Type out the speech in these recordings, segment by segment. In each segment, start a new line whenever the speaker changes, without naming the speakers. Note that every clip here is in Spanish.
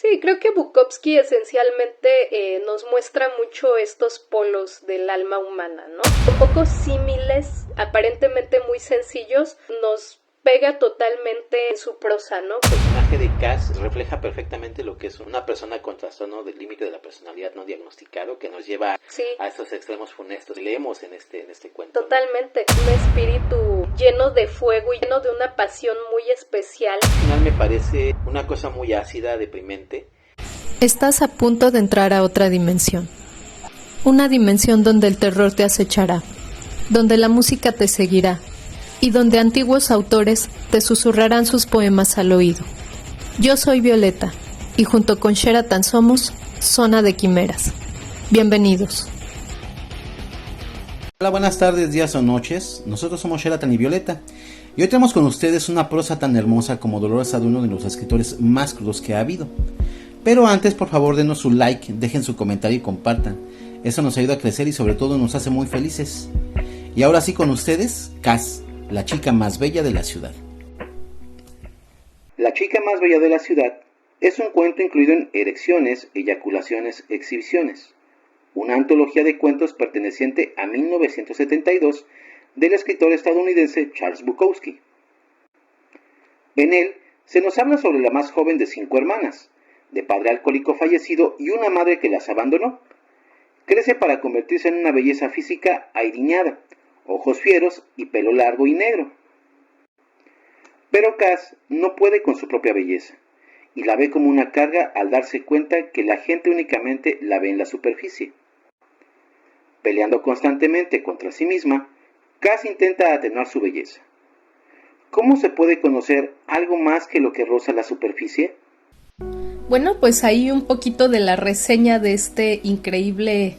Sí, creo que Bukowski esencialmente nos muestra mucho estos polos del alma humana, ¿no? Un poco símiles, aparentemente muy sencillos, nos pega totalmente en su prosa, ¿no?
El personaje de Cass refleja perfectamente lo que es una persona con trastorno del límite de la personalidad no diagnosticado, que nos lleva a estos extremos funestos. Leemos en este cuento.
Totalmente, ¿no? Un espíritu lleno de fuego y lleno de una pasión muy especial.
Al final me parece una cosa muy ácida, deprimente.
Estás a punto de entrar a otra dimensión. Una dimensión donde el terror te acechará, donde la música te seguirá y donde antiguos autores te susurrarán sus poemas al oído. Yo soy Violeta y junto con Sheraton somos Zona de Quimeras. Bienvenidos.
Hola, buenas tardes, días o noches. Nosotros somos Sheraton y Violeta. Y hoy tenemos con ustedes una prosa tan hermosa como Dolorosa de uno de los escritores más crudos que ha habido. Pero antes, por favor, denos su like, dejen su comentario y compartan. Eso nos ayuda a crecer y sobre todo nos hace muy felices. Y ahora sí con ustedes, Cass, la chica más bella de la ciudad. La chica más bella de la ciudad es un cuento incluido en Erecciones, Eyaculaciones, Exhibiciones, una antología de cuentos perteneciente a 1972 del escritor estadounidense Charles Bukowski. En él se nos habla sobre la más joven de 5 hermanas, de padre alcohólico fallecido y una madre que las abandonó. Crece para convertirse en una belleza física airiñada, ojos fieros y pelo largo y negro. Pero Cass no puede con su propia belleza, y la ve como una carga al darse cuenta que la gente únicamente la ve en la superficie. Peleando constantemente contra sí misma, Cass intenta atenuar su belleza. ¿Cómo se puede conocer algo más que lo que roza la superficie?
Bueno, pues ahí un poquito de la reseña de este increíble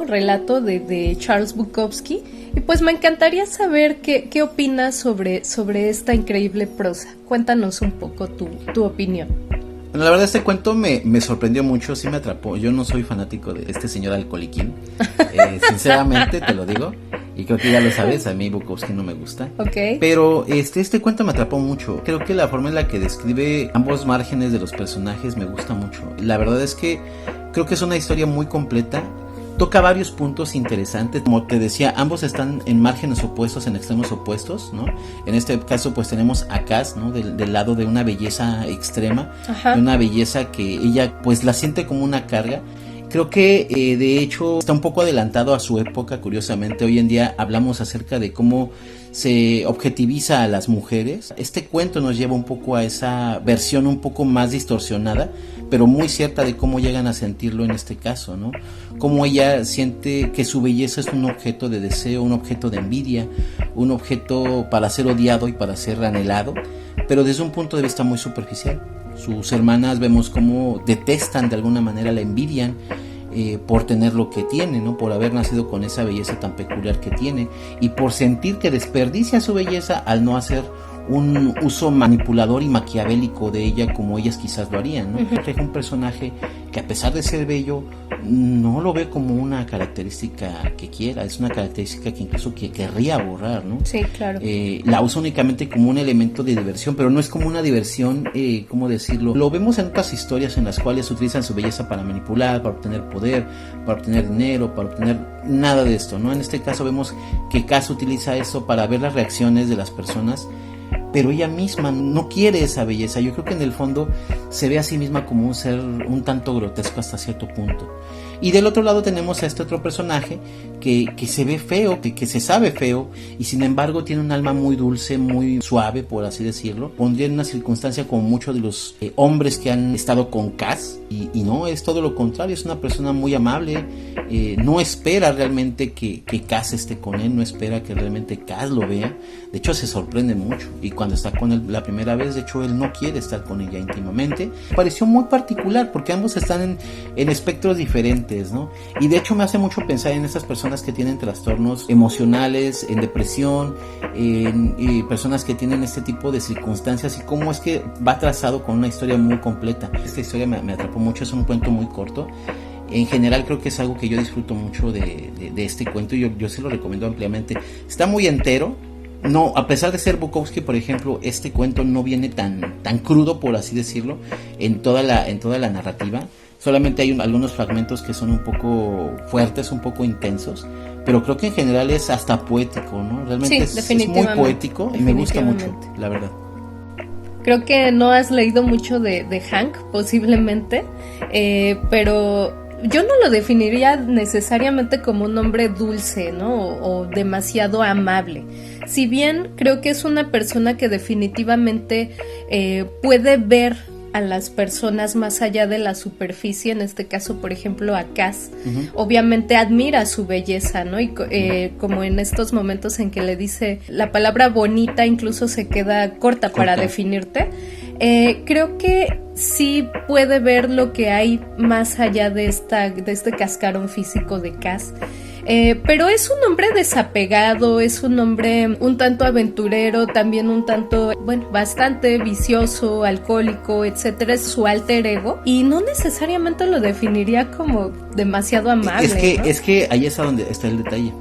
relato de Charles Bukowski. Y pues me encantaría saber qué opinas sobre esta increíble prosa. Cuéntanos un poco tu opinión.
Bueno, la verdad este cuento me sorprendió mucho, sí me atrapó. Yo no soy fanático de este señor alcoholiquín, sinceramente te lo digo. Y creo que ya lo sabes, a mí Bukowski no me gusta.
Okay.
Pero este cuento me atrapó mucho. Creo que la forma en la que describe ambos márgenes de los personajes me gusta mucho. La verdad es que creo que es una historia muy completa. Toca varios puntos interesantes. Como te decía, ambos están en márgenes opuestos, en extremos opuestos, ¿no? En este caso pues tenemos a Cass, ¿no? Del lado de una belleza extrema. Ajá. De una belleza que ella pues la siente como una carga. Creo que de hecho está un poco adelantado a su época, curiosamente. Hoy en día hablamos acerca de cómo se objetiviza a las mujeres. Este cuento nos lleva un poco a esa versión un poco más distorsionada, pero muy cierta de cómo llegan a sentirlo en este caso, ¿no? Cómo ella siente que su belleza es un objeto de deseo, un objeto de envidia, un objeto para ser odiado y para ser anhelado, pero desde un punto de vista muy superficial. Sus hermanas vemos cómo detestan de alguna manera, la envidian por tener lo que tiene, ¿no? Por haber nacido con esa belleza tan peculiar que tiene y por sentir que desperdicia su belleza al no hacer un uso manipulador y maquiavélico de ella como ellas quizás lo harían, ¿no? Refleja un personaje que a pesar de ser bello no lo ve como una característica que quiera, es una característica que incluso que querría borrar, ¿no?
Sí, claro.
La usa únicamente como un elemento de diversión, pero no es como una diversión, ¿cómo decirlo? Lo vemos en otras historias en las cuales utilizan su belleza para manipular, para obtener poder, para obtener dinero, para obtener nada de esto, ¿no? En este caso vemos que Cass utiliza eso para ver las reacciones de las personas, pero ella misma no quiere esa belleza. Yo creo que en el fondo se ve a sí misma como un ser un tanto grotesco hasta cierto punto. Y del otro lado tenemos a este otro personaje que se ve feo, que se sabe feo, y sin embargo tiene un alma muy dulce, muy suave, por así decirlo. Pondría en una circunstancia como muchos de los hombres que han estado con Cass, y no, es todo lo contrario, es una persona muy amable. No espera realmente que Cass esté con él, no espera que realmente Cass lo vea. De hecho se sorprende mucho, y cuando está con él la primera vez, de hecho él no quiere estar con ella íntimamente. Pareció muy particular porque ambos están en espectros diferentes, ¿no? Y de hecho me hace mucho pensar en esas personas que tienen trastornos emocionales, en depresión, en personas que tienen este tipo de circunstancias, y cómo es que va trazado con una historia muy completa. Esta historia me atrapó mucho, es un cuento muy corto. En general creo que es algo que yo disfruto mucho de este cuento, y yo se lo recomiendo ampliamente. Está muy entero, no, a pesar de ser Bukowski, por ejemplo, este cuento no viene tan crudo, por así decirlo, en toda la narrativa. Solamente hay algunos fragmentos que son un poco fuertes, un poco intensos, pero creo que en general es hasta poético, ¿no? Realmente
sí,
es muy poético y me gusta mucho, la verdad.
Creo que no has leído mucho de Hank, posiblemente, pero yo no lo definiría necesariamente como un hombre dulce, ¿no? O demasiado amable. Si bien creo que es una persona que definitivamente puede ver a las personas más allá de la superficie, en este caso, por ejemplo, a Cass, obviamente admira su belleza, ¿no? Y como en estos momentos en que le dice la palabra bonita, incluso se queda corta para definirte. Creo que sí puede ver lo que hay más allá de este cascarón físico de Cass. Pero es un hombre desapegado, es un hombre un tanto aventurero, también un tanto, bastante vicioso, alcohólico, etcétera, es su alter ego, y no necesariamente lo definiría como demasiado amable.
Es que ahí es a donde está el detalle.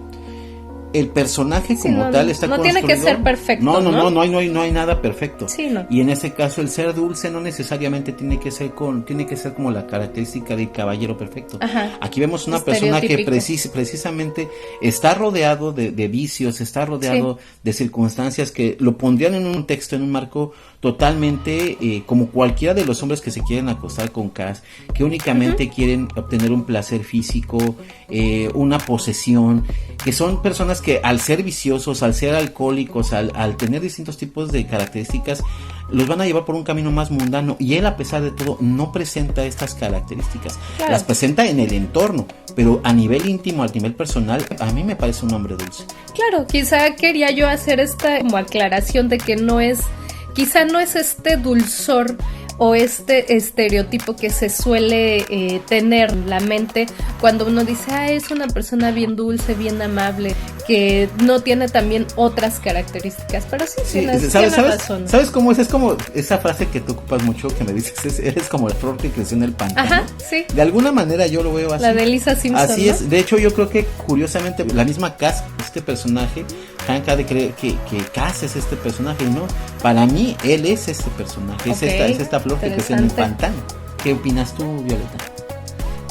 El personaje como tal está construido.
No tiene que ser perfecto.
No hay nada perfecto.
Sí, no.
Y en ese caso el ser dulce no necesariamente tiene que ser como la característica del caballero perfecto.
Ajá.
Aquí vemos una persona que precisamente está rodeado de vicios, está rodeado de circunstancias que lo pondrían en un texto, en un marco totalmente como cualquiera de los hombres que se quieren acostar con Cass, que únicamente quieren obtener un placer físico, una posesión, que son personas que al ser viciosos, al ser alcohólicos, al tener distintos tipos de características, los van a llevar por un camino más mundano, y él, a pesar de todo, no presenta estas características. Claro. Las presenta en el entorno, pero a nivel íntimo, a nivel personal, a mí me parece un hombre dulce.
Claro, quizá quería yo hacer esta como aclaración de que quizá no es este dulzor o este estereotipo que se suele tener en la mente cuando uno dice, es una persona bien dulce, bien amable, que no tiene también otras características, pero sí tienes razón.
¿Sabes cómo es? Es como esa frase que tú ocupas mucho, que me dices, eres como el flor que creció en el pantano.
Ajá, sí.
De alguna manera yo lo veo así.
La de Lisa Simpson,
así
¿no?
Es, de hecho yo creo que curiosamente la misma Cass, este personaje, Hank ha de creer que Cass es este personaje, y no, para mí él es este personaje, es esta flor que creció en el pantano. ¿Qué opinas tú, Violeta?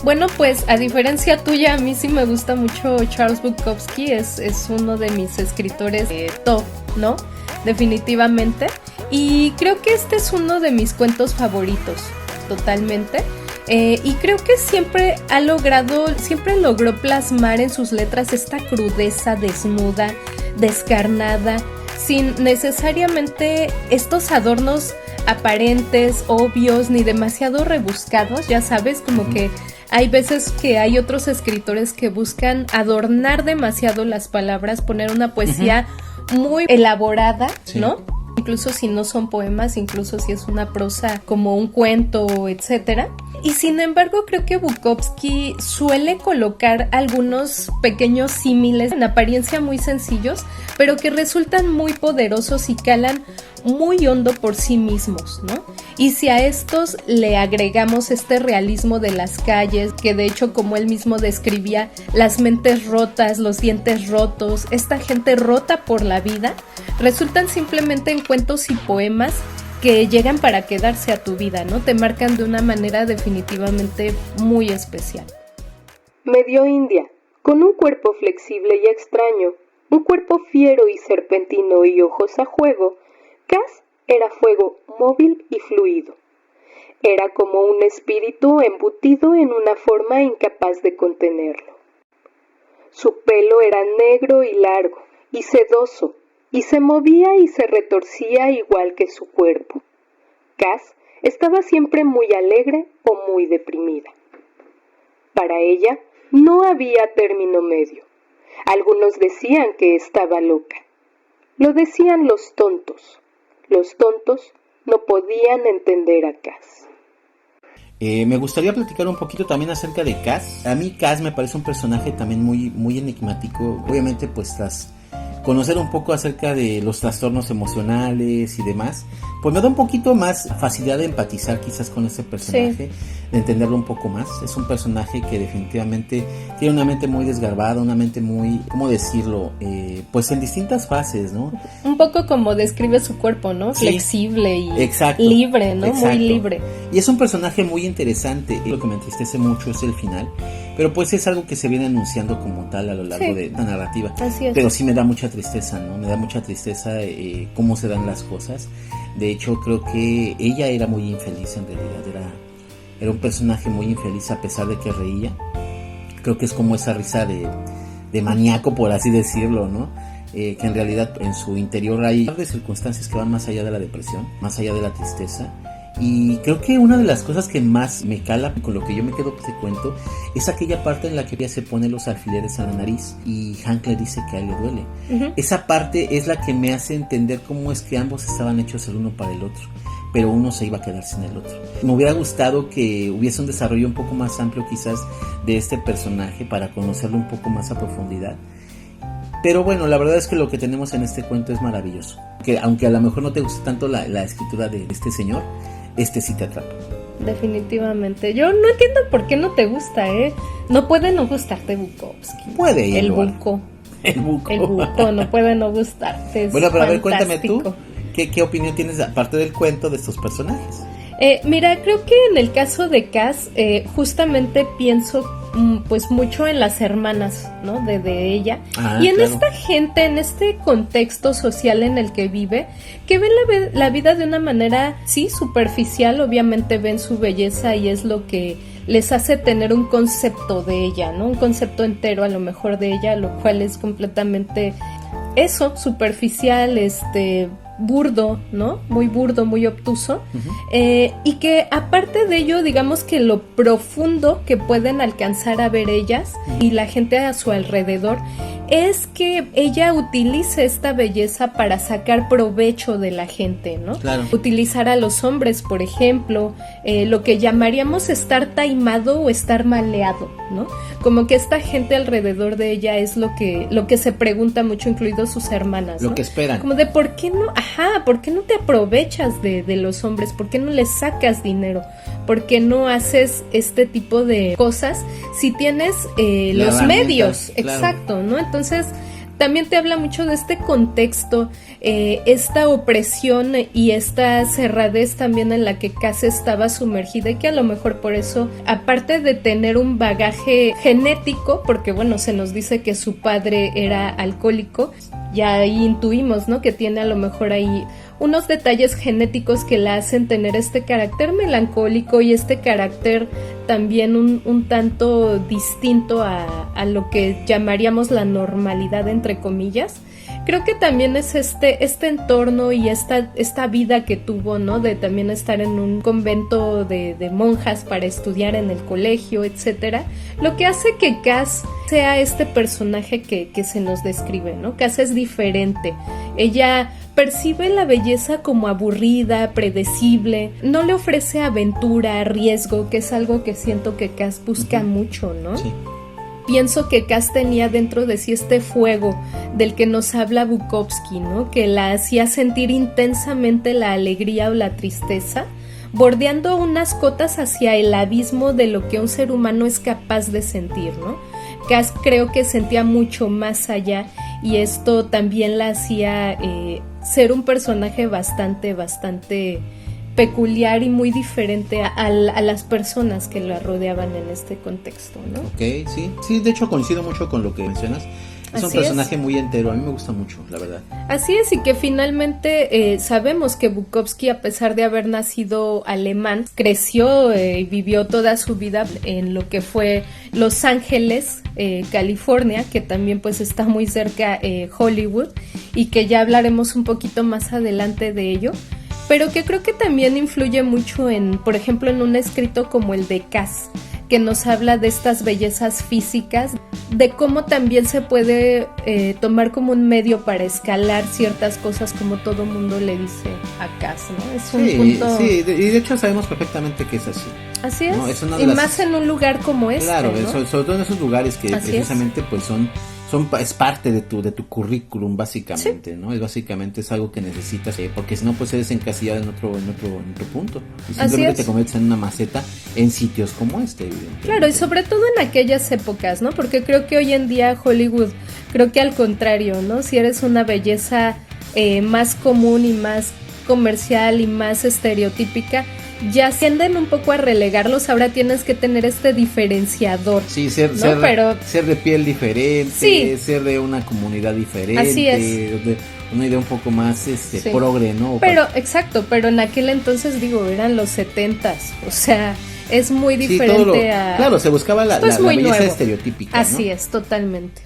Bueno, pues a diferencia tuya, a mí sí me gusta mucho Charles Bukowski, es uno de mis escritores top, ¿no? Definitivamente. Y creo que este es uno de mis cuentos favoritos, totalmente. Y creo que siempre logró plasmar en sus letras esta crudeza desnuda, descarnada, sin necesariamente estos adornos aparentes, obvios, ni demasiado rebuscados, ya sabes, como que hay veces que hay otros escritores que buscan adornar demasiado las palabras, poner una poesía muy elaborada, ¿no? Incluso si no son poemas, incluso si es una prosa como un cuento, etcétera. Y sin embargo, creo que Bukowski suele colocar algunos pequeños símiles en apariencia muy sencillos, pero que resultan muy poderosos y calan muy hondo por sí mismos, ¿no? Y si a estos le agregamos este realismo de las calles, que de hecho, como él mismo describía, las mentes rotas, los dientes rotos, esta gente rota por la vida, resultan simplemente en cuentos y poemas que llegan para quedarse a tu vida, ¿no? Te marcan de una manera definitivamente muy especial.
Medio india, con un cuerpo flexible y extraño, un cuerpo fiero y serpentino y ojos a juego, Cass era fuego móvil y fluido. Era como un espíritu embutido en una forma incapaz de contenerlo. Su pelo era negro y largo y sedoso, y se movía y se retorcía igual que su cuerpo. Cass estaba siempre muy alegre o muy deprimida. Para ella no había término medio. Algunos decían que estaba loca. Lo decían los tontos. Los tontos no podían entender a Cass.
Me gustaría platicar un poquito también acerca de Cass. A mí Cass me parece un personaje también muy, muy enigmático. Obviamente pues conocer un poco acerca de los trastornos emocionales y demás, pues me da un poquito más facilidad de empatizar quizás con este personaje, de entenderlo un poco más. Es un personaje que definitivamente tiene una mente muy desgarbada, una mente muy, ¿cómo decirlo? Pues en distintas fases, ¿no?
Un poco como describe su cuerpo, ¿no?
Sí.
Flexible y
Exacto.
libre, ¿no?
Exacto.
Muy libre.
Y es un personaje muy interesante. Lo que me entristece mucho es el final, pero pues es algo que se viene anunciando como tal a lo largo de la narrativa.
Así es.
Pero sí me da mucha tristeza, ¿no? Me da mucha tristeza cómo se dan las cosas. De hecho, creo que ella era muy infeliz en realidad. Era un personaje muy infeliz a pesar de que reía. Creo que es como esa risa de maníaco, por así decirlo, ¿no? Que en realidad en su interior hay de circunstancias que van más allá de la depresión, más allá de la tristeza. Y creo que una de las cosas que más me cala, con lo que yo me quedo de cuento, es aquella parte en la que ella se pone los alfileres a la nariz y Hank le dice que a él le duele. Uh-huh. Esa parte es la que me hace entender cómo es que ambos estaban hechos el uno para el otro, pero uno se iba a quedar sin el otro. Me hubiera gustado que hubiese un desarrollo un poco más amplio quizás de este personaje para conocerlo un poco más a profundidad. Pero bueno, la verdad es que lo que tenemos en este cuento es maravilloso. Que aunque a lo mejor no te guste tanto la escritura de este señor, este sí te atrapa.
Definitivamente. Yo no entiendo por qué no te gusta, ¿eh? No puede no gustarte Bukowski.
Puede ir.
El buco no puede no gustarte.
Bueno, pero a ver, cuéntame tú, ¿qué opinión tienes aparte del cuento de estos personajes?
Mira, creo que en el caso de Cass, justamente pienso pues mucho en las hermanas, ¿no? De ella. Y en esta gente, en este contexto social en el que vive, que ven la vida de una manera, sí, superficial. Obviamente ven su belleza y es lo que les hace tener un concepto de ella, ¿no? Un concepto entero a lo mejor de ella, lo cual es completamente eso, superficial, burdo, ¿no? Muy burdo, muy obtuso. Uh-huh. Y que aparte de ello, digamos que lo profundo que pueden alcanzar a ver ellas y la gente a su alrededor es que ella utiliza esta belleza para sacar provecho de la gente, ¿no?
Claro.
Utilizar a los hombres, por ejemplo, lo que llamaríamos estar taimado o estar maleado, ¿no? Como que esta gente alrededor de ella es lo que se pregunta mucho, incluidos sus hermanas, ¿no?
Lo que esperan.
Como de ¿por qué no te aprovechas de los hombres? ¿Por qué no les sacas dinero? ¿Por qué no haces este tipo de cosas si tienes los medios? Claro. Exacto, ¿no? Entonces también te habla mucho de este contexto, esta opresión y esta cerradez también en la que Cass estaba sumergida, y que a lo mejor por eso, aparte de tener un bagaje genético, porque bueno, se nos dice que su padre era alcohólico, ya ahí intuimos, ¿no? Que tiene a lo mejor ahí unos detalles genéticos que la hacen tener este carácter melancólico y este carácter también un tanto distinto a lo que llamaríamos la normalidad, entre comillas. Creo que también es este entorno y esta vida que tuvo, ¿no? De también estar en un convento de monjas para estudiar en el colegio, etcétera, lo que hace que Cass sea este personaje que se nos describe, ¿no? Cass es diferente. Ella percibe la belleza como aburrida, predecible, no le ofrece aventura, riesgo, que es algo que siento que Cass busca mucho, ¿no?
Sí.
Pienso que Cass tenía dentro de sí este fuego del que nos habla Bukowski, ¿no? Que la hacía sentir intensamente la alegría o la tristeza, bordeando unas cotas hacia el abismo de lo que un ser humano es capaz de sentir, ¿no? Cass creo que sentía mucho más allá, y esto también la hacía ser un personaje bastante peculiar y muy diferente a las personas que la rodeaban en este contexto, ¿no?
Ok, sí, de hecho coincido mucho con lo que mencionas. Es un personaje muy entero, a mí me gusta mucho, la verdad.
Así es, y que finalmente sabemos que Bukowski, a pesar de haber nacido alemán, creció y vivió toda su vida en lo que fue Los Ángeles, California, que también pues está muy cerca Hollywood, y que ya hablaremos un poquito más adelante de ello, pero que creo que también influye mucho por ejemplo, en un escrito como el de Cass, que nos habla de estas bellezas físicas, de cómo también se puede tomar como un medio para escalar ciertas cosas, como todo mundo le dice a Cass, ¿no? Es un punto...
Sí, y de hecho sabemos perfectamente que es así.
Así es, ¿no? Y más en un lugar como este,
claro,
¿no?
sobre todo en esos lugares que así precisamente pues son es parte de tu currículum básicamente, ¿sí? ¿No? Es algo que necesitas, porque si no pues eres encasillado en otro punto y simplemente te conviertes en una maceta en sitios como este, evidentemente.
Claro, y sobre todo en aquellas épocas, ¿no? Porque creo que hoy en día Hollywood, creo que al contrario, ¿no? Si eres una belleza más común y más comercial y más estereotípica, ya tienden un poco a relegarlos. Ahora tienes que tener este diferenciador.
Sí, ser de piel diferente, sí, ser de una comunidad diferente.
Así es.
De una idea un poco más sí, progre, ¿no?
Exacto, pero en aquel entonces, eran los 70s, o sea, es muy diferente
Claro, se buscaba la belleza estereotípica,
Así
¿no?
es, totalmente.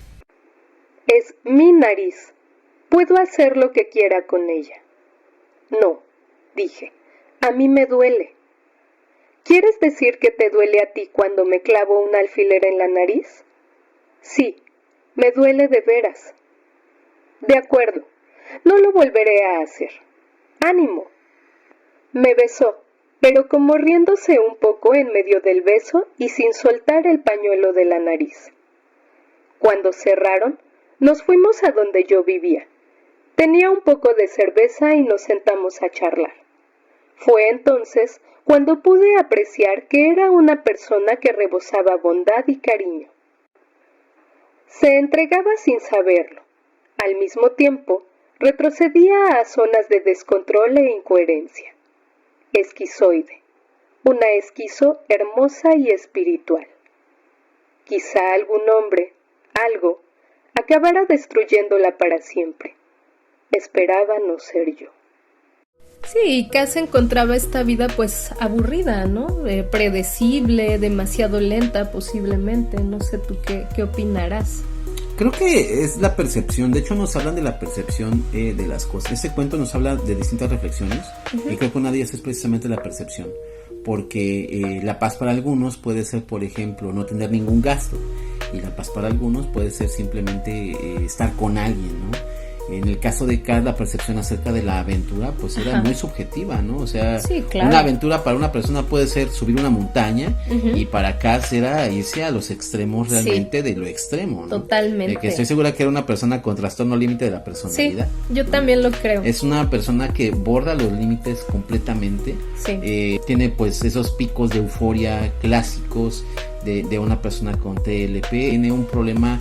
Es mi nariz. Puedo hacer lo que quiera con ella. No, dije. A mí me duele. ¿Quieres decir que te duele a ti cuando me clavo un alfiler en la nariz? Sí, me duele de veras. De acuerdo, no lo volveré a hacer. ¡Ánimo! Me besó, pero como riéndose un poco en medio del beso y sin soltar el pañuelo de la nariz. Cuando cerraron, nos fuimos a donde yo vivía. Tenía un poco de cerveza y nos sentamos a charlar. Fue entonces cuando pude apreciar que era una persona que rebosaba bondad y cariño. Se entregaba sin saberlo. Al mismo tiempo, retrocedía a zonas de descontrol e incoherencia. Esquizoide. Una esquizo hermosa y espiritual. Quizá algún hombre, algo, acabara destruyéndola para siempre. Esperaba no ser yo.
Sí, y Cass encontraba esta vida pues aburrida, ¿no? Predecible, demasiado lenta posiblemente. No sé tú qué opinarás.
Creo que es la percepción, de hecho nos hablan de la percepción de las cosas. Este cuento nos habla de distintas reflexiones, y creo que una de ellas es precisamente la percepción, porque la paz para algunos puede ser, por ejemplo, no tener ningún gasto, y la paz para algunos puede ser simplemente estar con alguien, ¿no? En el caso de Cass, la percepción acerca de la aventura pues era muy subjetiva, ¿no? O sea, sí, claro, una aventura para una persona puede ser subir una montaña, y para Cass era irse a los extremos realmente, de lo extremo, ¿no?
Totalmente.
Que estoy segura que era una persona con trastorno límite de la personalidad.
Sí, yo también lo creo.
Es una persona que borda los límites completamente. Sí. Tiene pues esos picos de euforia clásicos de una persona con TLP. Tiene un problema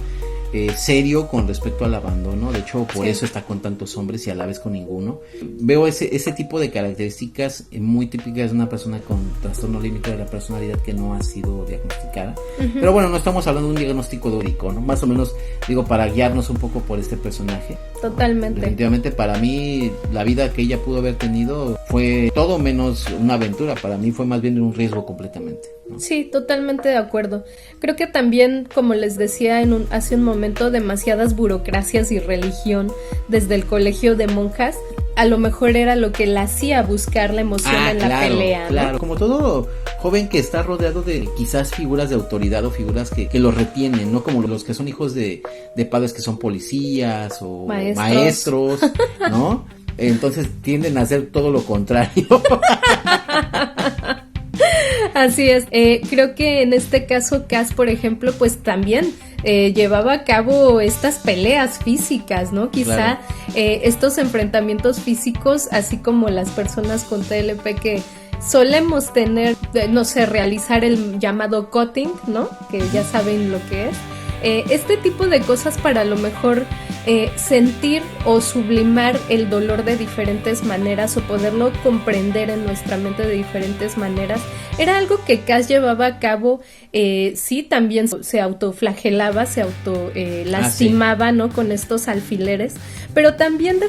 serio con respecto al abandono. De hecho, por eso está con tantos hombres y a la vez con ninguno. Veo ese tipo de características muy típicas de una persona con trastorno límite de la personalidad que no ha sido diagnosticada. Pero bueno, no estamos hablando de un diagnóstico dórico, ¿no? Más o menos, digo, para guiarnos un poco por este personaje.
Totalmente.
Definitivamente para mí la vida que ella pudo haber tenido fue todo menos una aventura. Para mí fue más bien un riesgo completamente, ¿no?
Sí, totalmente de acuerdo. Creo que también, como les decía hace un momento, demasiadas burocracias y religión desde el colegio de monjas, a lo mejor era lo que la hacía buscar la emoción en la pelea, ¿no? Claro,
como todo joven que está rodeado de quizás figuras de autoridad o figuras que lo retienen, no como los que son hijos de padres que son policías o maestros, ¿no? Entonces tienden a hacer todo lo contrario.
Así es, creo que en este caso Cass, por ejemplo, pues también llevaba a cabo estas peleas físicas, ¿no? Quizá estos enfrentamientos físicos, así como las personas con TLP que solemos tener, no sé, realizar el llamado cutting, ¿no? Que ya saben lo que es. Este tipo de cosas para a lo mejor sentir o sublimar el dolor de diferentes maneras o poderlo comprender en nuestra mente de diferentes maneras, era algo que Cass llevaba a cabo. Sí, también se autoflagelaba, se lastimaba, ¿no? Con estos alfileres, pero también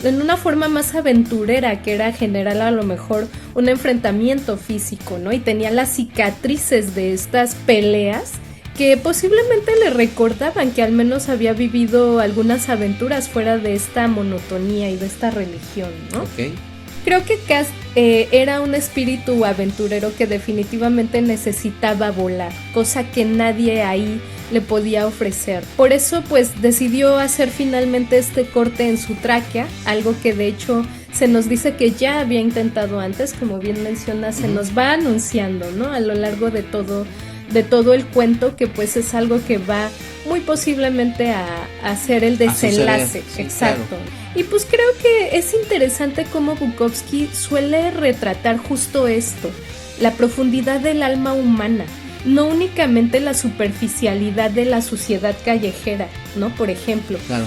en una forma más aventurera, que era generar a lo mejor un enfrentamiento físico, ¿no? Y tenía las cicatrices de estas peleas que posiblemente le recordaban que al menos había vivido algunas aventuras fuera de esta monotonía y de esta religión, ¿no?
Okay.
Creo que Cass era un espíritu aventurero que definitivamente necesitaba volar, cosa que nadie ahí le podía ofrecer. Por eso pues decidió hacer finalmente este corte en su tráquea, algo que de hecho se nos dice que ya había intentado antes, como bien menciona, se nos va anunciando, ¿no? A lo largo de de todo el cuento, que pues es algo que va muy posiblemente a ser el desenlace.
Sí,
exacto.
Claro.
Y pues creo que es interesante cómo Bukowski suele retratar justo esto, la profundidad del alma humana, no únicamente la superficialidad de la sociedad callejera, ¿no? Por ejemplo,
Claro.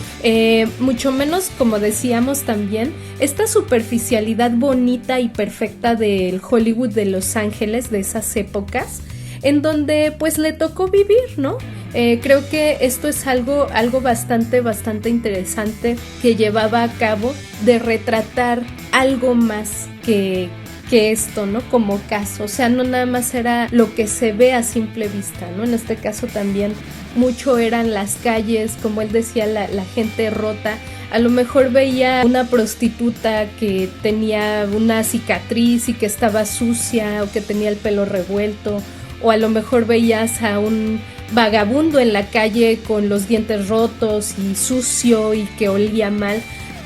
Mucho menos, como decíamos también, esta superficialidad bonita y perfecta del Hollywood de Los Ángeles de esas épocas, en donde pues le tocó vivir, ¿no? Creo que esto es algo bastante interesante que llevaba a cabo, de retratar algo más que esto, ¿no? Como caso, o sea, no nada más era lo que se ve a simple vista, ¿no? En este caso también mucho eran las calles, como él decía, la gente rota. A lo mejor veía una prostituta que tenía una cicatriz y que estaba sucia, o que tenía el pelo revuelto, o a lo mejor veías a un vagabundo en la calle con los dientes rotos y sucio y que olía mal,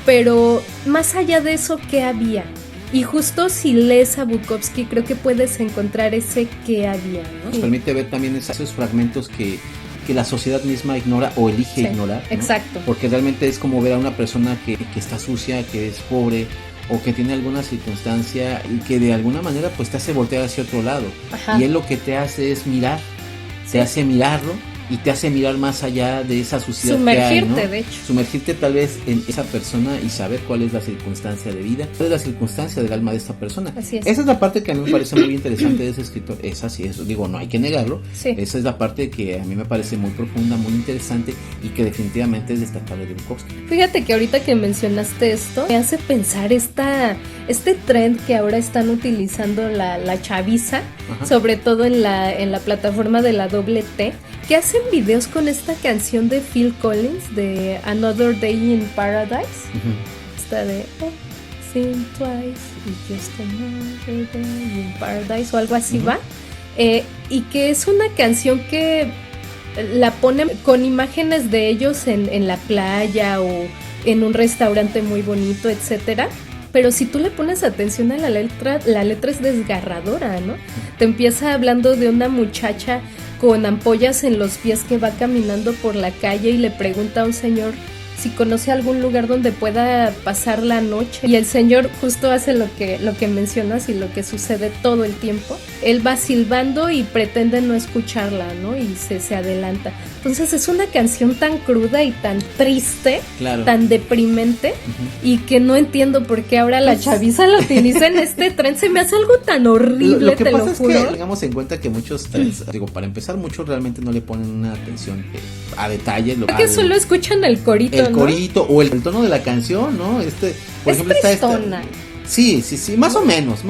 pero más allá de eso, ¿qué había? Y justo si lees a Bukowski, creo que puedes encontrar ese qué había, ¿no?
Nos permite ver también esos fragmentos que la sociedad misma ignora o elige ignorar, ¿no?
Exacto.
Porque realmente es como ver a una persona que está sucia, que es pobre, o que tiene alguna circunstancia y que de alguna manera pues te hace voltear hacia otro lado.
Ajá.
Y él lo que te hace es mirar, te hace mirarlo y te hace mirar más allá de esa suciedad que hay, ¿no?
De hecho.
Sumergirte tal vez en esa persona y saber cuál es la circunstancia de vida, cuál es la circunstancia del alma de esta persona.
Así es.
Esa es la parte que a mí me parece muy interesante de ese escritor. Es así, eso digo, no hay que negarlo.
Sí.
Esa es la parte que a mí me parece muy profunda, muy interesante y que definitivamente es destacable de Bukowski.
Fíjate que ahorita que mencionaste esto, me hace pensar este trend que ahora están utilizando la chaviza,
Ajá.
sobre todo en la plataforma de la doble T, que hacen videos con esta canción de Phil Collins de Another Day in Paradise.
Uh-huh.
Esta de Think Twice y Just Another Day in Paradise o algo así. Uh-huh. Va. Y que es una canción que la ponen con imágenes de ellos en la playa o en un restaurante muy bonito, etcétera. Pero si tú le pones atención a la letra es desgarradora, ¿no? Te empieza hablando de una muchacha con ampollas en los pies que va caminando por la calle y le pregunta a un señor si conoce algún lugar donde pueda pasar la noche, y el señor justo hace lo que mencionas y lo que sucede todo el tiempo. Él va silbando y pretende no escucharla, ¿no? Y se adelanta. Entonces es una canción tan cruda y tan triste, claro, tan deprimente, uh-huh, y que no entiendo por qué ahora la chaviza la utiliza en este tren. Se me hace algo tan horrible,
lo que
te
pasa
lo
es
juro.
que tengamos en cuenta que muchos trens, digo, para empezar, muchos realmente no le ponen una atención a detalle.
Porque solo escuchan el corito,
el corito, ¿no? O el tono de la canción, ¿no? Por ejemplo,
tristona.
Sí, más o menos.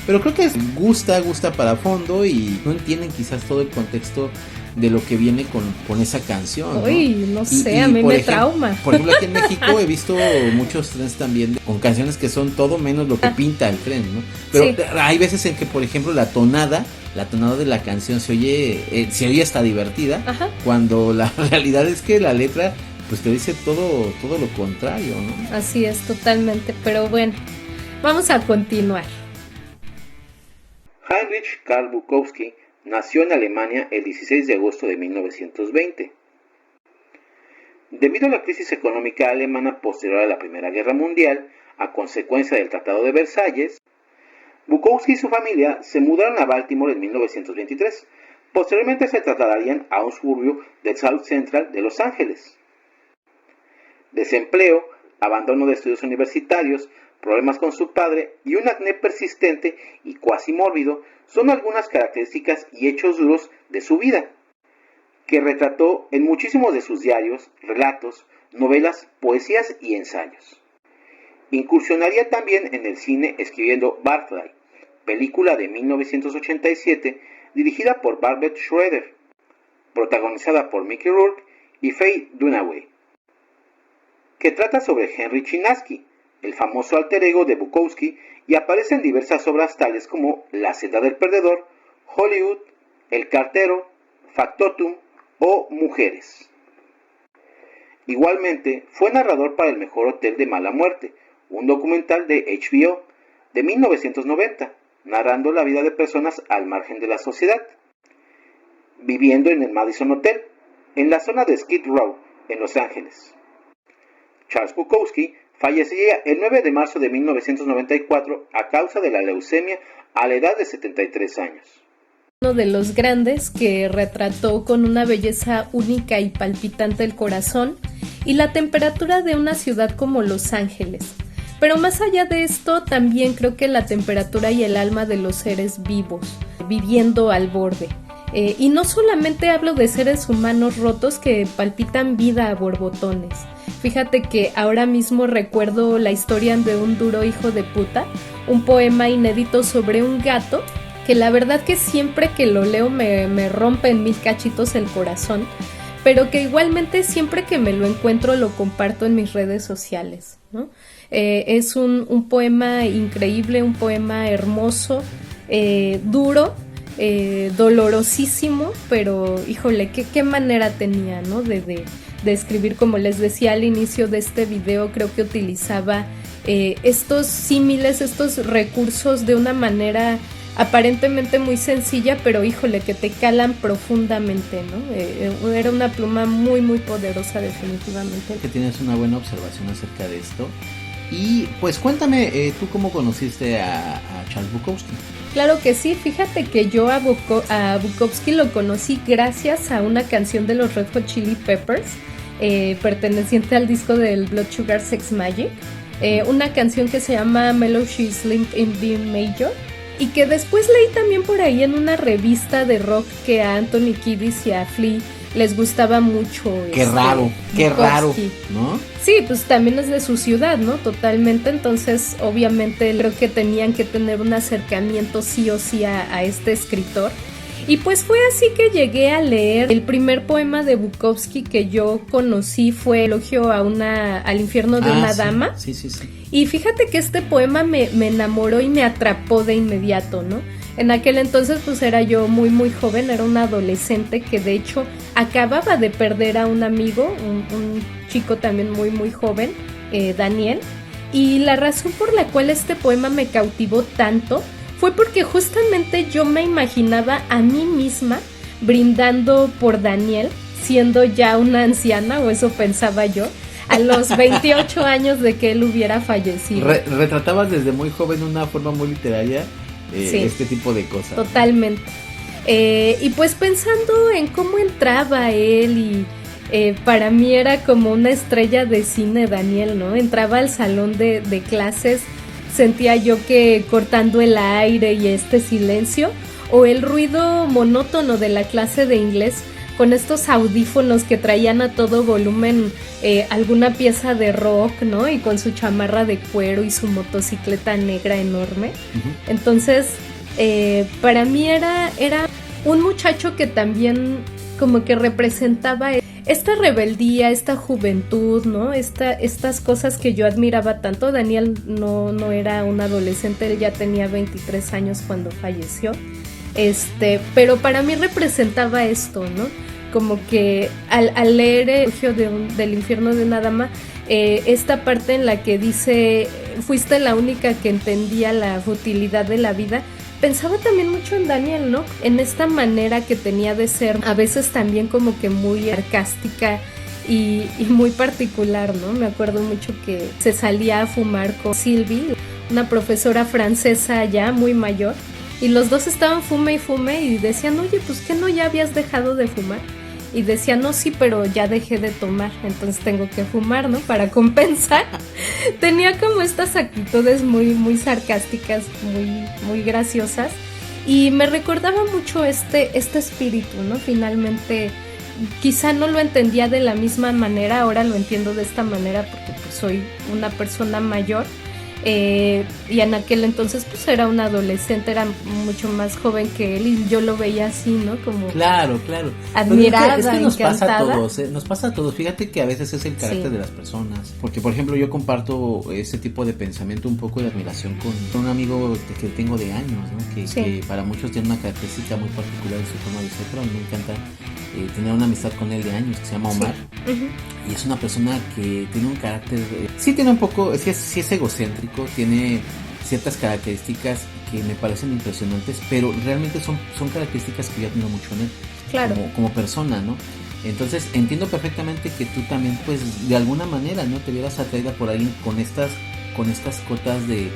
Pero creo que gusta para fondo y no entienden quizás todo el contexto de lo que viene con esa canción, ¿no?
Uy, no sé, a mí me trauma.
Por ejemplo, aquí en México he visto muchos trens también con canciones que son todo menos lo que pinta el tren, ¿no? Pero sí, hay veces en que, por ejemplo, la tonada de la canción se oye hasta divertida, ajá, cuando la realidad es que la letra pues te dice todo lo contrario, ¿no?
Así es, totalmente, pero bueno, vamos a continuar.
Heinrich Karl Bukowski nació en Alemania el 16 de agosto de 1920. Debido a la crisis económica alemana posterior a la Primera Guerra Mundial, a consecuencia del Tratado de Versalles, Bukowski y su familia se mudaron a Baltimore en 1923. Posteriormente se trasladarían a un suburbio del South Central de Los Ángeles. Desempleo, abandono de estudios universitarios, problemas con su padre y un acné persistente y cuasi mórbido son algunas características y hechos duros de su vida, que retrató en muchísimos de sus diarios, relatos, novelas, poesías y ensayos. Incursionaría también en el cine escribiendo Barfly, película de 1987 dirigida por Barbet Schroeder, protagonizada por Mickey Rourke y Faye Dunaway, que trata sobre Henry Chinaski, el famoso alter ego de Bukowski, y aparece en diversas obras tales como La celda del perdedor, Hollywood, El cartero, Factotum o Mujeres. Igualmente, fue narrador para El mejor hotel de mala muerte, un documental de HBO de 1990, narrando la vida de personas al margen de la sociedad. viviendo en el Madison Hotel, en la zona de Skid Row, en Los Ángeles. Charles Bukowski fallecería el 9 de marzo de 1994 a causa de la leucemia a la edad de 73 años.
Uno de los grandes que retrató con una belleza única y palpitante el corazón y la temperatura de una ciudad como Los Ángeles. Pero más allá de esto, también creo que la temperatura y el alma de los seres vivos, viviendo al borde. Y no solamente hablo de seres humanos rotos que palpitan vida a borbotones. Fíjate que ahora mismo recuerdo la historia de un duro hijo de puta, un poema inédito sobre un gato, que la verdad que siempre que lo leo me rompe en mil cachitos el corazón, pero que igualmente siempre que me lo encuentro lo comparto en mis redes sociales, ¿no? Es un poema increíble, un poema hermoso, duro, dolorosísimo, pero híjole, qué manera tenía, ¿no? de escribir. Como les decía al inicio de este video, creo que utilizaba estos símiles, estos recursos de una manera aparentemente muy sencilla, pero híjole, que te calan profundamente, ¿no? Era una pluma muy, muy poderosa, definitivamente.
Que tienes una buena observación acerca de esto. Y pues cuéntame, ¿tú cómo conociste a Charles Bukowski?
Claro que sí, fíjate que yo a Bukowski lo conocí gracias a una canción de los Red Hot Chili Peppers, perteneciente al disco del Blood Sugar Sex Magik, una canción que se llama Melody Slim in B Major, y que después leí también por ahí en una revista de rock que a Anthony Kiedis y a Flea les gustaba mucho.
Qué raro, ¿no?
Sí, pues también es de su ciudad, ¿no? Totalmente, entonces obviamente creo que tenían que tener un acercamiento sí o sí a este escritor. Y pues fue así que llegué a leer el primer poema de Bukowski que yo conocí, fue Elogio al infierno de una dama.
Sí.
Y fíjate que este poema me enamoró y me atrapó de inmediato, ¿no? En aquel entonces pues era yo muy muy joven, era una adolescente que de hecho acababa de perder a un amigo, un chico también muy muy joven, Daniel. Y la razón por la cual este poema me cautivó tanto fue porque justamente yo me imaginaba a mí misma brindando por Daniel, siendo ya una anciana, o eso pensaba yo, a los 28 años de que él hubiera fallecido.
Retratabas desde muy joven de una forma muy literaria
sí,
este tipo de cosas.
Totalmente. Y pues pensando en cómo entraba él y para mí era como una estrella de cine Daniel, ¿no? Entraba al salón de clases, sentía yo que cortando el aire y este silencio o el ruido monótono de la clase de inglés con estos audífonos que traían a todo volumen alguna pieza de rock, ¿no? Y con su chamarra de cuero y su motocicleta negra enorme. Uh-huh. Entonces, para mí era un muchacho que también como que representaba esta rebeldía, esta juventud, ¿no? Estas cosas que yo admiraba tanto. Daniel no era un adolescente, él ya tenía 23 años cuando falleció. Pero para mí representaba esto, ¿no? Como que al leer Elogio del infierno de una dama, esta parte en la que dice, fuiste la única que entendía la futilidad de la vida, pensaba también mucho en Daniel, ¿no? En esta manera que tenía de ser, a veces también como que muy sarcástica y muy particular, ¿no? Me acuerdo mucho que se salía a fumar con Sylvie, una profesora francesa ya muy mayor, y los dos estaban fume y decían, oye, pues ¿qué no ya habías dejado de fumar? Y decía, no, sí, pero ya dejé de tomar, entonces tengo que fumar, ¿no? Para compensar. Tenía como estas actitudes muy, muy sarcásticas, muy graciosas. Y me recordaba mucho este espíritu, ¿no? Finalmente, quizá no lo entendía de la misma manera, ahora lo entiendo de esta manera porque pues soy una persona mayor. Y en aquel entonces pues era un adolescente, era mucho más joven que él y yo lo veía así, ¿no? Como
claro
admirada,
es que nos
encantada.
Nos pasa a todos, fíjate que a veces es el carácter de las personas, porque por ejemplo yo comparto ese tipo de pensamiento, un poco de admiración con un amigo que tengo de años, ¿no? Que para muchos tiene una característica muy particular en su forma de ser, pero a mí me encanta tener una amistad con él de años, que se llama Omar.
Sí. Uh-huh.
Y es una persona que tiene un carácter, sí tiene un poco, sí es egocéntrico, tiene ciertas características que me parecen impresionantes, pero realmente son características que yo admiro mucho en él,
Claro.
como persona, ¿no? Entonces entiendo perfectamente que tú también, pues, de alguna manera, ¿no? Te vieras atraída por alguien con estas cotas de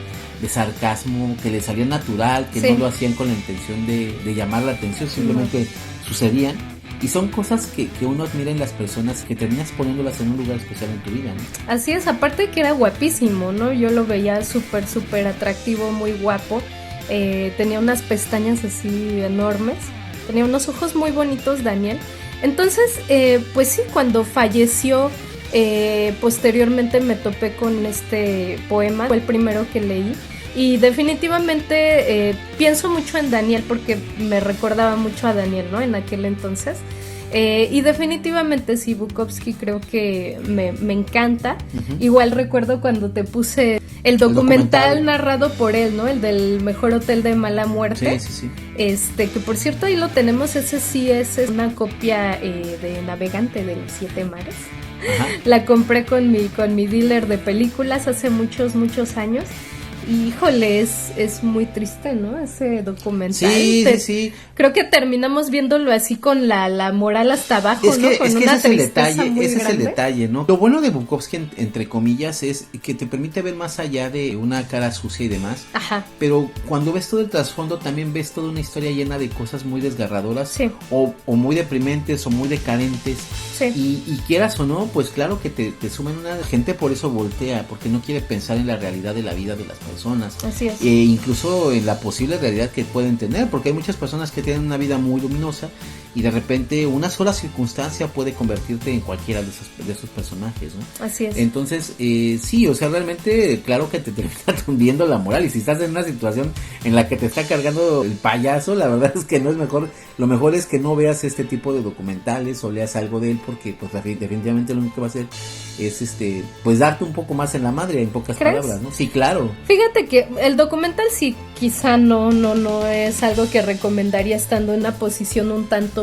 sarcasmo, que le salía natural, que
Sí.
no lo hacían con la intención de llamar la atención, simplemente sucedían. Y son cosas que uno admira en las personas, que terminas poniéndolas en un lugar especial en tu vida, ¿no?
Así es, aparte que era guapísimo, ¿no? Yo lo veía súper atractivo, muy guapo. Tenía unas pestañas así enormes. Tenía unos ojos muy bonitos, Daniel. Entonces, pues sí, cuando falleció, posteriormente me topé con este poema. Fue el primero que leí. Y definitivamente pienso mucho en Daniel porque me recordaba mucho a Daniel, ¿no? En aquel entonces. Y definitivamente sí, Bukowski creo que me encanta.
Uh-huh.
Igual recuerdo cuando te puse el documental narrado por él, ¿no? El del mejor hotel de mala muerte.
Sí.
Que por cierto ahí lo tenemos, ese sí es una copia de Navegante de los 7 mares.
Ajá.
La compré con mi dealer de películas hace muchos años. Y híjole, es muy triste, ¿no? Ese documental.
Sí.
Creo que terminamos viéndolo así con la moral hasta abajo,
Es que,
¿no? Con
es que
una
ese es el
tristeza
detalle,
muy
ese
grande.
es el detalle, ¿no? Lo bueno de Bukowski, entre comillas, es que te permite ver más allá de una cara sucia y demás.
Ajá.
Pero cuando ves todo el trasfondo, también ves toda una historia llena de cosas muy desgarradoras.
Sí.
O muy deprimentes, o muy decadentes.
Sí.
Y quieras o no, pues claro que te suman una gente, por eso voltea, porque no quiere pensar en la realidad de la vida de las personas.
Así es.
Incluso en la posible realidad que pueden tener, porque hay muchas personas que tienen una vida muy luminosa y de repente una sola circunstancia puede convertirte en cualquiera de esos personajes, ¿no?
Así es.
Entonces, sí, o sea, realmente, claro que te termina tundiendo la moral, y si estás en una situación en la que te está cargando el payaso, la verdad es que no es mejor, lo mejor es que no veas este tipo de documentales o leas algo de él, porque pues definitivamente lo único que va a hacer es pues darte un poco más en la madre, en pocas
¿Crees?
palabras, ¿no? Sí, claro.
Fíjate que el documental sí, quizá no es algo que recomendaría estando en una posición un tanto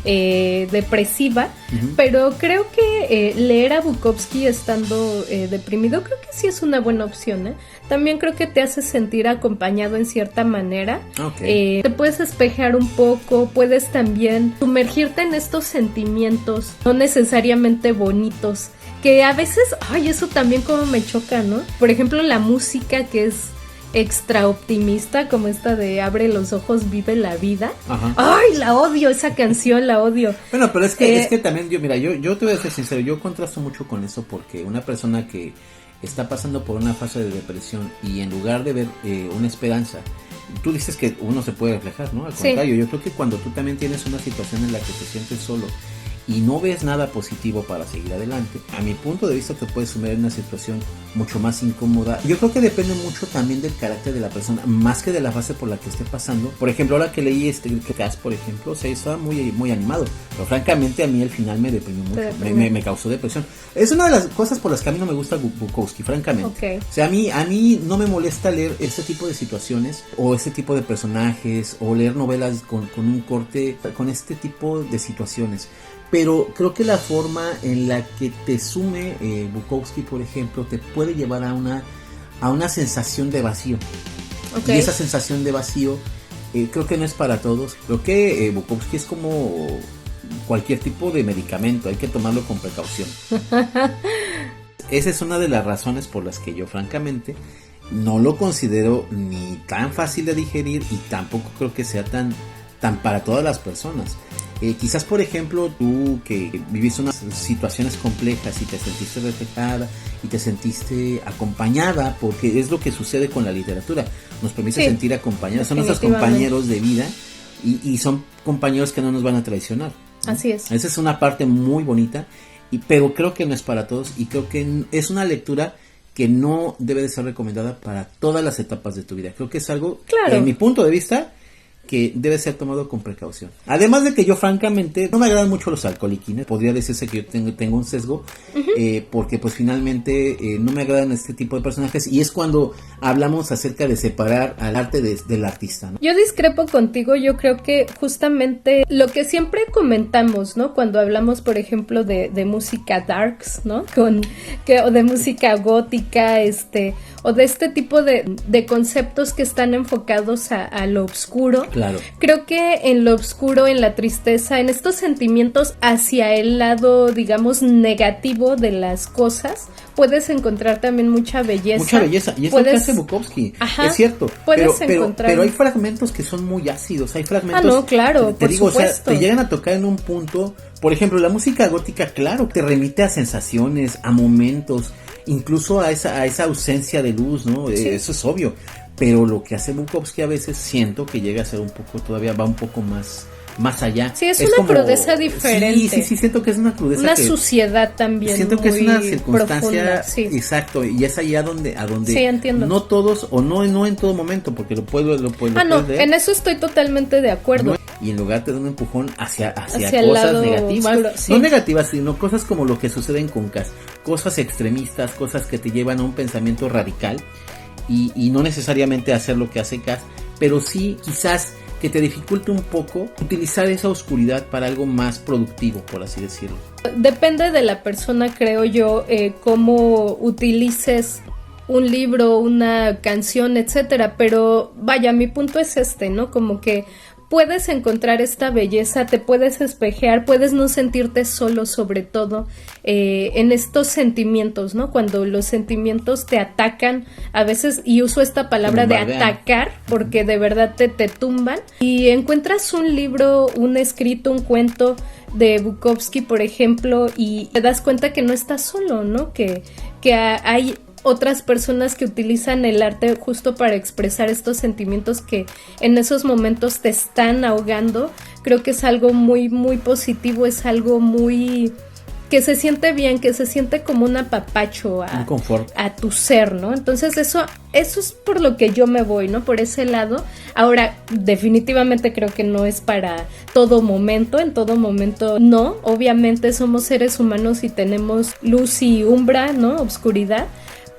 depresiva,
Uh-huh.
pero creo que leer a Bukowski estando deprimido, creo que sí es una buena opción, ¿eh? También creo que te hace sentir acompañado en cierta manera.
Okay.
Te puedes espejar un poco, puedes también sumergirte en estos sentimientos no necesariamente bonitos, que a veces, ay, eso también como me choca, ¿no? Por ejemplo, la música que es extra optimista, como esta de Abre los ojos, vive la vida.
Ajá.
Ay, la odio, esa canción, la odio.
Bueno, pero es que también yo te voy a ser sincero, yo contrasto mucho con eso, porque una persona que está pasando por una fase de depresión y en lugar de ver una esperanza, tú dices que uno se puede reflejar, ¿no? Al contrario, yo creo que cuando tú también tienes una situación en la que te sientes solo y no ves nada positivo para seguir adelante, a mi punto de vista te puedes sumir en una situación mucho más incómoda. Yo creo que depende mucho también del carácter de la persona, más que de la fase por la que esté pasando. Por ejemplo, ahora que leí Cass, por ejemplo, o sea, estaba muy animado, pero francamente a mí el final me deprimió mucho, me causó depresión. Es una de las cosas por las que a mí no me gusta Bukowski, francamente.
Okay.
O sea, a mí no me molesta leer este tipo de situaciones o este tipo de personajes o leer novelas con un corte, con este tipo de situaciones. Pero creo que la forma en la que te sume Bukowski, por ejemplo, te puede llevar a una sensación de vacío. Okay. Y esa sensación de vacío creo que no es para todos. Creo que Bukowski es como cualquier tipo de medicamento, hay que tomarlo con precaución. Esa es una de las razones por las que yo francamente no lo considero ni tan fácil de digerir y tampoco creo que sea tan para todas las personas. Quizás, por ejemplo, tú que viviste unas situaciones complejas y te sentiste reflejada y te sentiste acompañada, porque es lo que sucede con la literatura, nos permite sentir acompañados, son nuestros compañeros de vida y son compañeros que no nos van a traicionar, ¿no?
Así es.
Esa es una parte muy bonita, pero creo que no es para todos y creo que es una lectura que no debe de ser recomendada para todas las etapas de tu vida. Creo que es algo, en mi punto de vista, que debe ser tomado con precaución. Además de que yo francamente no me agradan mucho los alcoholiquines, podría decirse que yo tengo un sesgo, porque pues finalmente no me agradan este tipo de personajes, y es cuando hablamos acerca de separar al arte del artista, ¿no?
Yo discrepo contigo, yo creo que justamente lo que siempre comentamos, ¿no? Cuando hablamos, por ejemplo, de música darks, ¿no? O de música gótica, o de este tipo de conceptos que están enfocados a lo oscuro.
Claro.
Creo que en lo oscuro, en la tristeza, en estos sentimientos hacia el lado, digamos, negativo de las cosas, puedes encontrar también mucha belleza.
Mucha belleza, y es lo que hace Bukowski.
Ajá,
es cierto.
puedes encontrar.
Pero hay fragmentos que son muy ácidos, hay fragmentos.
No, claro,
te digo, supuesto. O sea, te llegan a tocar en un punto. Por ejemplo, la música gótica, claro, te remite a sensaciones, a momentos, incluso a esa ausencia de luz, ¿no? Sí. Eso es obvio. Pero lo que hace Bukowski a veces siento que llega a ser un poco, todavía va un poco más allá.
Sí, es una como, crudeza diferente.
Sí, siento que es una crudeza.
Una suciedad también.
Siento que es una circunstancia
profunda, sí.
Exacto, y es allá donde
sí, entiendo.
No todos, o no en todo momento, porque lo puedo
no, en eso estoy totalmente de acuerdo.
Y en lugar te da un empujón hacia
cosas
negativas,
oscuro, sí.
No negativas, sino cosas como lo que sucede en Concas, cosas extremistas, cosas que te llevan a un pensamiento radical, y no necesariamente hacer lo que hace Cass, pero sí quizás que te dificulte un poco utilizar esa oscuridad para algo más productivo, por así decirlo.
Depende de la persona, creo yo, cómo utilices un libro, una canción, etcétera, pero vaya, mi punto es ¿no? Como que puedes encontrar esta belleza, te puedes espejear, puedes no sentirte solo, sobre todo en estos sentimientos, ¿no? Cuando los sentimientos te atacan, a veces, y uso esta palabra de atacar, porque de verdad te tumban, y encuentras un libro, un escrito, un cuento de Bukowski, por ejemplo, y te das cuenta que no estás solo, ¿no? Que hay otras personas que utilizan el arte justo para expresar estos sentimientos que en esos momentos te están ahogando. Creo que es algo muy, muy positivo, es algo muy que se siente bien, que se siente como un apapacho a tu ser, ¿no? Entonces eso es por lo que yo me voy, ¿no? Por ese lado. Ahora, definitivamente creo que no es para todo momento, en todo momento no. Obviamente somos seres humanos y tenemos luz y umbra, ¿no? Obscuridad.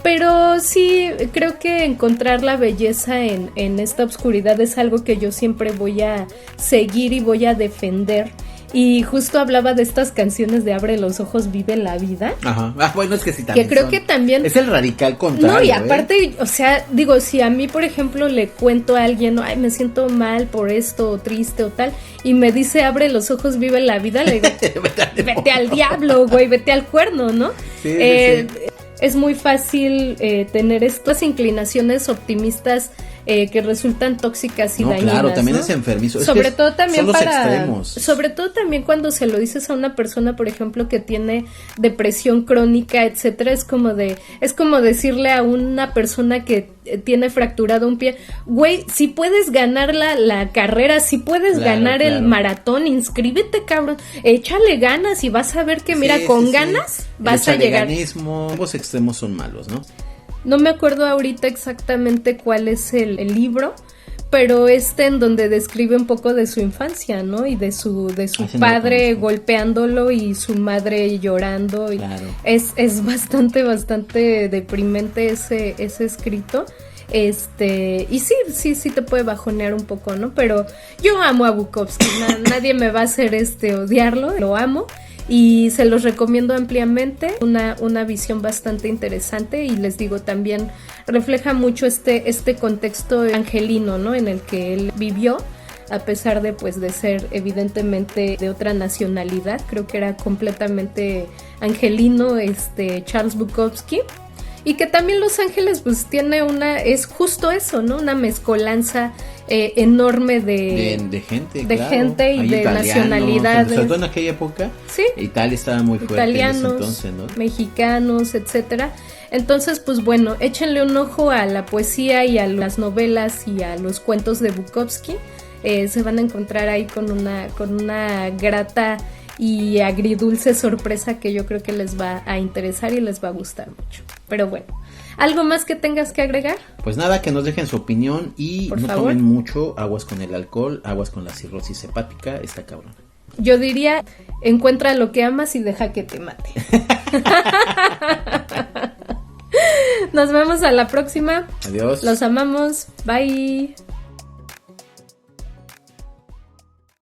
Pero sí, creo que encontrar la belleza en esta oscuridad es algo que yo siempre voy a seguir y voy a defender. Y justo hablaba de estas canciones de Abre los ojos, vive la vida.
Ajá. Bueno, es que sí también.
Que creo que también
es el radical contrario.
No, y aparte, o sea, digo, si a mí, por ejemplo, le cuento a alguien, ay, me siento mal por esto, o triste o tal, y me dice Abre los ojos, vive la vida, le digo, vete al diablo, güey, vete al cuerno, ¿no?
Sí.
Es muy fácil tener estas inclinaciones optimistas que resultan tóxicas y dañinas.
Claro, también
¿no?
Es enfermizo.
Sobre todo también
son los extremos.
Sobre todo también cuando se lo dices a una persona, por ejemplo, que tiene depresión crónica, etcétera, es como decirle a una persona que tiene fracturado un pie, güey, si puedes ganar la carrera, si puedes ganar el maratón, inscríbete, cabrón, échale ganas y vas a ver que mira, con ganas vas a llegar.
Ambos extremos son malos, ¿no?
No me acuerdo ahorita exactamente cuál es el libro, pero en donde describe un poco de su infancia, ¿no? Y de su padre golpeándolo y su madre llorando.
Claro.
Es bastante deprimente ese escrito. Y sí te puede bajonear un poco, ¿no? Pero yo amo a Bukowski, nadie me va a hacer odiarlo, lo amo. Y se los recomiendo ampliamente, una visión bastante interesante, y les digo, también refleja mucho este contexto angelino, ¿no? En el que él vivió, a pesar de ser evidentemente de otra nacionalidad. Creo que era completamente angelino Charles Bukowski. Y que también Los Ángeles pues tiene es justo eso, ¿no? Una mezcolanza enorme de gente,
claro.
Gente y hay de nacionalidades.
Sobre todo en aquella época,
sí.
Italia estaba muy fuerte.
Italianos,
en ese entonces, ¿no?
Mexicanos, etcétera. Entonces, pues bueno, échenle un ojo a la poesía y a las novelas y a los cuentos de Bukowski. Se van a encontrar ahí con una grata
y agridulce sorpresa que yo creo que les va a interesar y les va a gustar mucho. Pero bueno, ¿algo más que tengas que agregar?
Pues nada, que nos dejen su opinión y
Por
no
favor.
tomen mucho, aguas con el alcohol, aguas con la cirrosis hepática, está cabrón.
Yo diría, encuentra lo que amas y deja que te mate. Nos vemos a la próxima.
Adiós.
Los amamos. Bye.